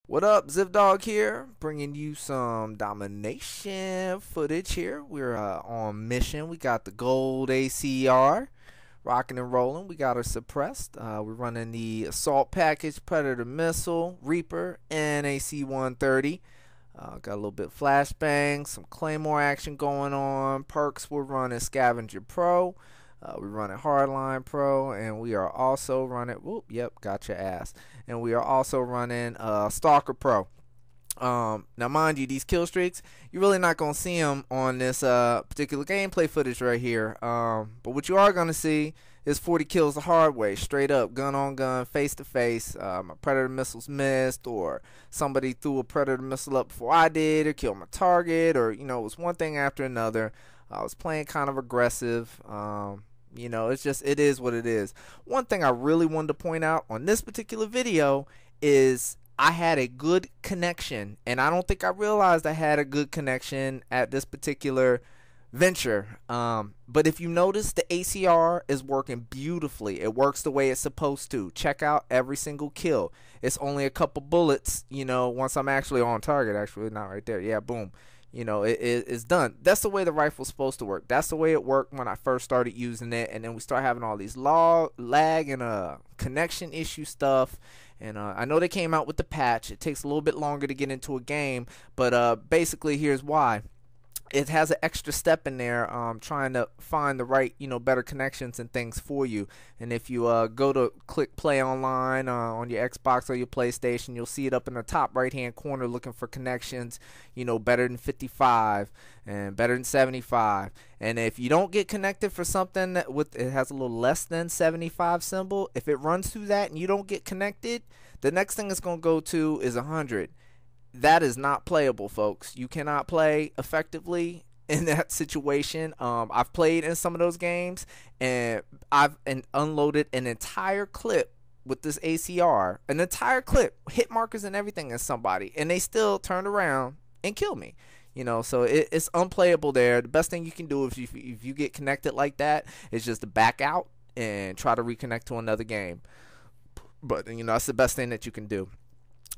What up, Zipdog here, bringing you some domination footage here. We're on mission. We got the gold ACR, rocking and rolling. We got her suppressed. We're running the assault package, Predator missile, Reaper, and AC-130. Got a little bit of flashbang, some Claymore action going on. Perks, we're running Scavenger Pro. We're running Hardline Pro, and we are also running, got your ass. And we are also running Stalker Pro. Now, mind you, these kill streaks, you're really not going to see them on this particular gameplay footage right here. But what you are going to see is 40 kills the hard way, straight up, gun on gun, face to face. My Predator missiles missed, or somebody threw a Predator missile up before I did, or killed my target, or, it was one thing after another. I was playing kind of aggressive. It is what it is. One thing I really wanted to point out on this particular video is I had a good connection, and I don't think I realized I had a good connection at this particular venture. But if you notice, the ACR is working beautifully. It works the way it's supposed to. Check out every single kill. It's only a couple bullets, once I'm actually on target. Actually, not right there. Yeah, boom. It's done. That's the way the rifle's supposed to work. That's the way it worked when I first started using it, and then we start having all these lag and connection issue stuff. And I know they came out with the patch. It takes a little bit longer to get into a game, but basically here's why. It has an extra step in there, trying to find the right, better connections and things for you. And if you go to click play online on your Xbox or your PlayStation, you'll see it up in the top right hand corner looking for connections, better than 55 and better than 75. And if you don't get connected for something that it has a little less than 75 symbol, if it runs through that and you don't get connected, the next thing it's going to go to is 100. That is not playable, folks. You cannot play effectively in that situation. I've played in some of those games, and I've unloaded an entire clip with this ACR, an entire clip, hit markers and everything as somebody, and they still turned around and killed me. So it's unplayable there. The best thing you can do if you get connected like that is just to back out and try to reconnect to another game. But that's the best thing that you can do.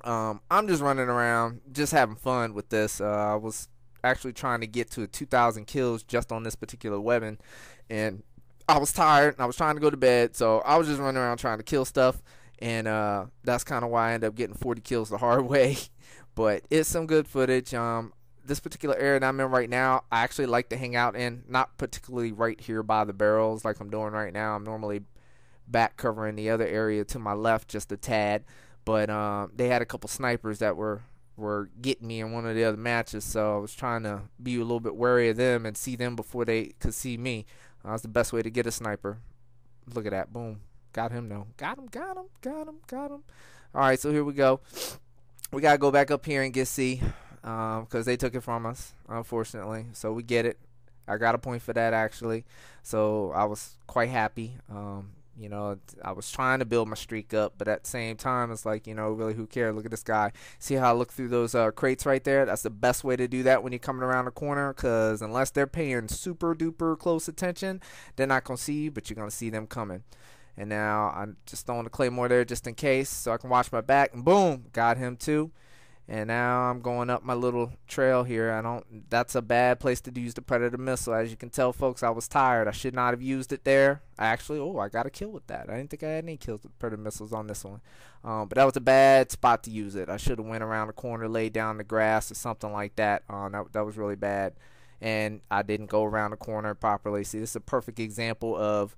I'm just running around, just having fun with this. I was actually trying to get to 2,000 kills just on this particular weapon, and I was tired, and I was trying to go to bed, so I was just running around trying to kill stuff, and that's kind of why I ended up getting 40 kills the hard way. But it's some good footage. This particular area that I'm in right now, I actually like to hang out in, not particularly right here by the barrels like I'm doing right now. I'm normally back covering the other area to my left just a tad. But they had a couple snipers that were getting me in one of the other matches, so I was trying to be a little bit wary of them and see them before they could see me. That's the best way to get a sniper. Look at that. Boom. Got him, though. Got him. Alright, so here we go. We got to go back up here and get C because they took it from us, unfortunately. So we get it. I got a point for that, actually. So I was quite happy. I was trying to build my streak up, but at the same time, it's like, really, who cares? Look at this guy. See how I look through those crates right there? That's the best way to do that when you're coming around the corner, because unless they're paying super duper close attention, they're not going to see you, but you're going to see them coming. And now I'm just throwing the Claymore there just in case, so I can watch my back, and boom, got him too. And now I'm going up my little trail here. That's a bad place to use the Predator missile. As you can tell, folks, I was tired. I should not have used it there. I got a kill with that. I didn't think I had any kills with Predator missiles on this one. But that was a bad spot to use it. I should have went around the corner, laid down the grass or something like that. That was really bad. And I didn't go around the corner properly. See, this is a perfect example of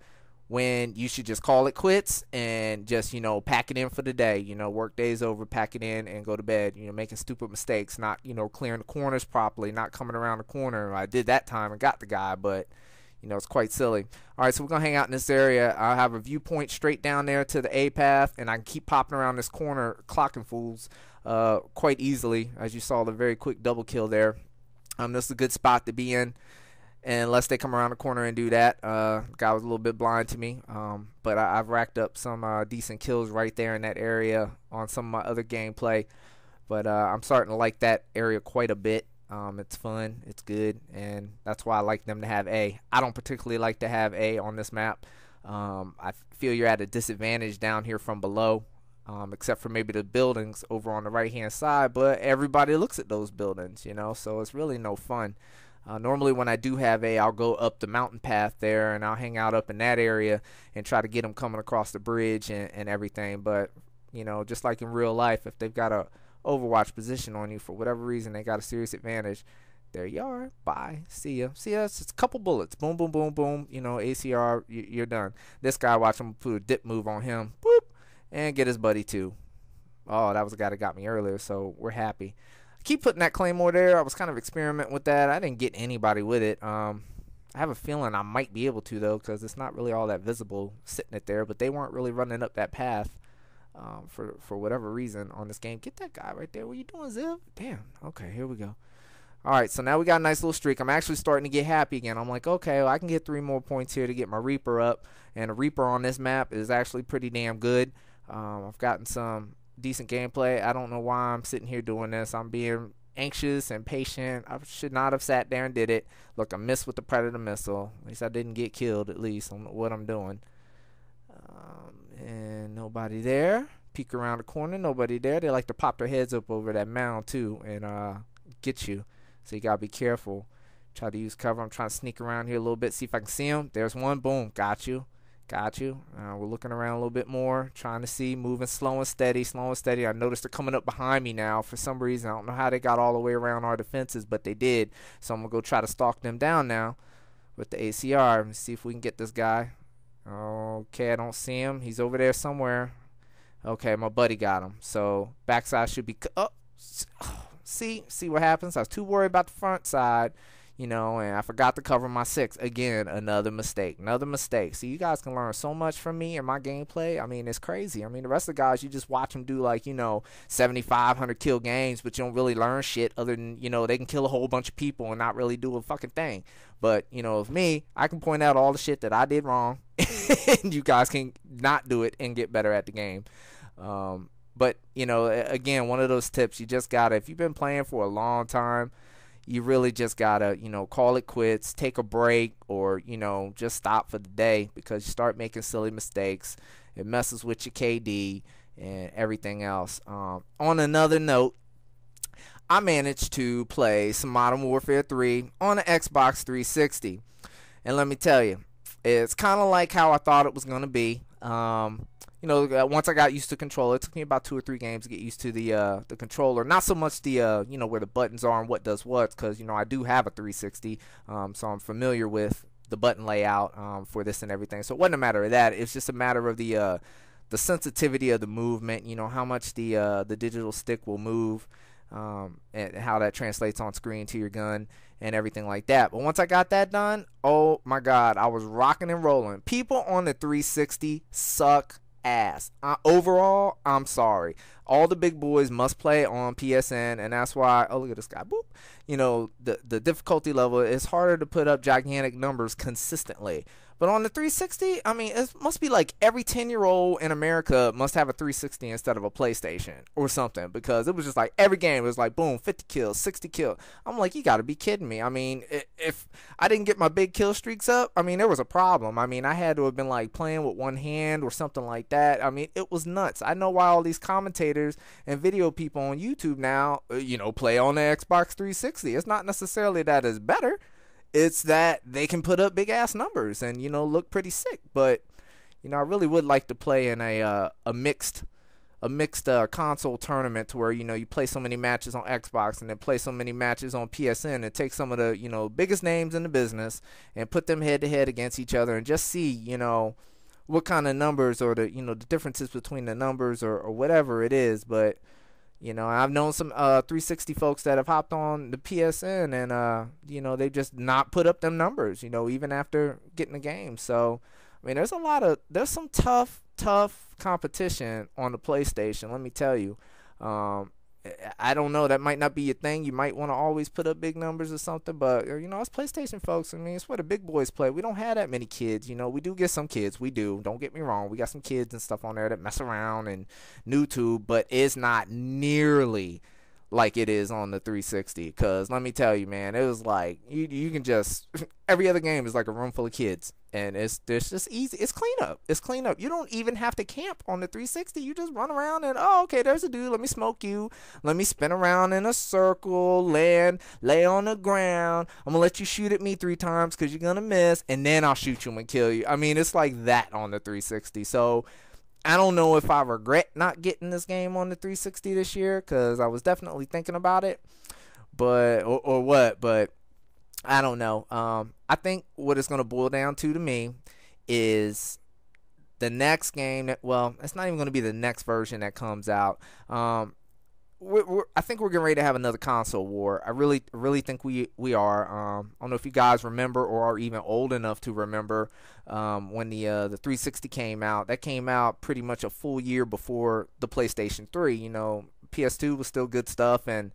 when you should just call it quits and just, pack it in for the day. Work day's over, pack it in and go to bed. Making stupid mistakes, not, clearing the corners properly, not coming around the corner. I did that time and got the guy, but, it's quite silly. All right, so we're going to hang out in this area. I have a viewpoint straight down there to the A path, and I can keep popping around this corner, clocking fools quite easily, as you saw the very quick double kill there. This is a good spot to be in. Unless they come around the corner and do that. The guy was a little bit blind to me, but I've racked up some decent kills right there in that area on some of my other gameplay. But I'm starting to like that area quite a bit. It's fun, it's good, and that's why I like them to have A. I don't particularly like to have A on this map. I feel you're at a disadvantage down here from below. except for maybe the buildings over on the right hand side, but everybody looks at those buildings, so it's really no fun. Normally when I do have I'll go up the mountain path there and I'll hang out up in that area and try to get them coming across the bridge and everything. But just like in real life, if they've got a Overwatch position on you for whatever reason, they got a serious advantage. There you are. Bye. See ya. It's a couple bullets. Boom, boom, boom, boom. ACR, you're done. This guy, watch him put a dip move on him. Boop. And get his buddy too. Oh, that was the guy that got me earlier, so we're happy. I keep putting that Claymore there. I was kind of experimenting with that. I didn't get anybody with it. I have a feeling I might be able to, though, because it's not really all that visible sitting it there. But they weren't really running up that path for whatever reason on this game. Get that guy right there. What you doing, Ziv? Damn. Okay, here we go. All right, so now we got a nice little streak. I'm actually starting to get happy again. I'm like, okay, well, I can get 3 more points here to get my Reaper up. And a Reaper on this map is actually pretty damn good. I've gotten some decent gameplay. I don't know why I'm sitting here doing this. I'm being anxious and patient. I should not have sat there and did it. Look, I missed with the Predator missile. At least I didn't get killed, at least. I don't know what I'm doing. And nobody there. Peek around the corner, nobody there. They like to pop their heads up over that mound, too, and get you. So you got to be careful. Try to use cover. I'm trying to sneak around here a little bit, see if I can see him. There's one. Boom. Got you. We're looking around a little bit more, trying to see, moving slow and steady. I noticed they're coming up behind me now for some reason. I don't know how they got all the way around our defenses, but they did. So I'm going to go try to stalk them down now with the ACR and see if we can get this guy. Okay, I don't see him. He's over there somewhere. Okay, my buddy got him. So backside should be... See what happens? I was too worried about the front side. And I forgot to cover my 6. Again, another mistake. See, you guys can learn so much from me and my gameplay. I mean, it's crazy. I mean, the rest of the guys, you just watch them do 7,500 kill games, but you don't really learn shit other than, they can kill a whole bunch of people and not really do a fucking thing. But, with me, I can point out all the shit that I did wrong, and you guys can not do it and get better at the game. But, again, one of those tips, you just gotta, if you've been playing for a long time, you really just gotta, call it quits, take a break, or, just stop for the day, because you start making silly mistakes. It messes with your KD and everything else. On another note, I managed to play some Modern Warfare 3 on the Xbox 360. And let me tell you, it's kind of like how I thought it was going to be. Once I got used to the controller, it took me about 2 or 3 games to get used to the controller. Not so much the where the buttons are and what does what, because I do have a 360, so I'm familiar with the button layout for this and everything. So it wasn't a matter of that. It's just a matter of the sensitivity of the movement. How much the digital stick will move, and how that translates on screen to your gun and everything like that. But once I got that done, oh my God, I was rocking and rolling. People on the 360 suck ass. Overall, I'm sorry. All the big boys must play on PSN, and that's why, oh, look at this guy, boop. The difficulty level is harder to put up gigantic numbers consistently. But on the 360, I mean, it must be like every 10-year-old in America must have a 360 instead of a PlayStation or something, because it was just like every game was like, boom, 50 kills, 60 kills. I'm like, you got to be kidding me. I mean, if I didn't get my big kill streaks up, I mean, there was a problem. I mean, I had to have been like playing with one hand or something like that. I mean, it was nuts. I know why all these commentators and video people on YouTube now, play on the Xbox 360. It's not necessarily that it's better. It's that they can put up big ass numbers and look pretty sick. But I really would like to play in a mixed console tournament to where you play so many matches on Xbox and then play so many matches on PSN and take some of the biggest names in the business and put them head to head against each other and just see what kind of numbers or the the differences between the numbers or whatever it is. But I've known some 360 folks that have hopped on the PSN and, they just not put up them numbers, even after getting the game. So, I mean, there's some tough competition on the PlayStation, let me tell you. I don't know, that might not be your thing. You might want to always put up big numbers or something, but us PlayStation folks, I mean, it's where the big boys play. We don't have that many kids. We do get some kids. We do. Don't get me wrong. We got some kids and stuff on there that mess around and YouTube, but it's not nearly like it is on the 360. Because let me tell you, man, it was like you can just every other game is like a room full of kids, and it's just easy. It's clean up. It's clean up. You don't even have to camp on the 360. You just run around and okay, there's a dude. Let me smoke you. Let me spin around in a circle, lay on the ground. I'm gonna let you shoot at me 3 times because you're gonna miss, and then I'll shoot you and kill you. I mean, it's like that on the 360. So I don't know if I regret not getting this game on the 360 this year, because I was definitely thinking about it, but or what, but I don't know. I think what it's going to boil down to me is the next game that, well, it's not even going to be the next version that comes out. I think we're getting ready to have another console war. I really think we are. I don't know if you guys remember or are even old enough to remember when the 360 came out. That came out pretty much a full year before the PlayStation 3. You know, PS2 was still good stuff, and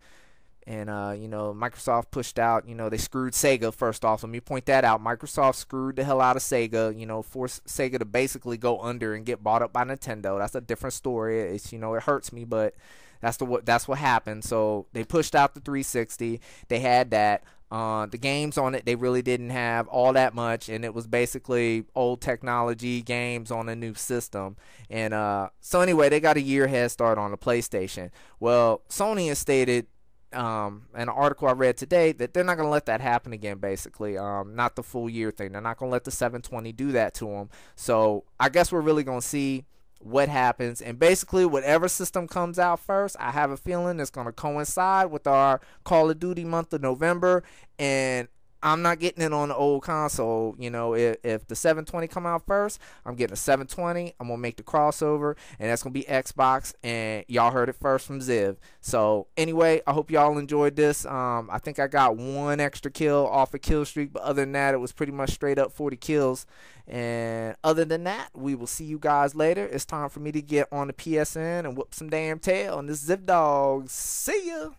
you know, Microsoft pushed out. You know, they screwed Sega first off. Let me point that out. Microsoft screwed the hell out of Sega. You know, forced Sega to basically go under and get bought up by Nintendo. That's a different story. It's, you know, it hurts me, but that's what happened. So they pushed out the 360. They had that. The games on it, they really didn't have all that much, and it was basically old technology games on a new system. And so anyway, they got a year head start on the PlayStation. Well, Sony has stated in an article I read today that they're not going to let that happen again, basically. Not the full year thing. They're not going to let the 720 do that to them. So I guess we're really going to see what happens, and basically whatever system comes out first, I have a feeling it's going to coincide with our Call of Duty month of November, and I'm not getting it on the old console. You know, if the 720 come out first, I'm getting a 720. I'm going to make the crossover, and that's going to be Xbox, and y'all heard it first from Ziv. So anyway, I hope y'all enjoyed this. I think I got 1 extra kill off a kill streak, but other than that, it was pretty much straight up 40 kills. And other than that, we will see you guys later. It's time for me to get on the PSN and whoop some damn tail. And this Ziv Dog. See ya.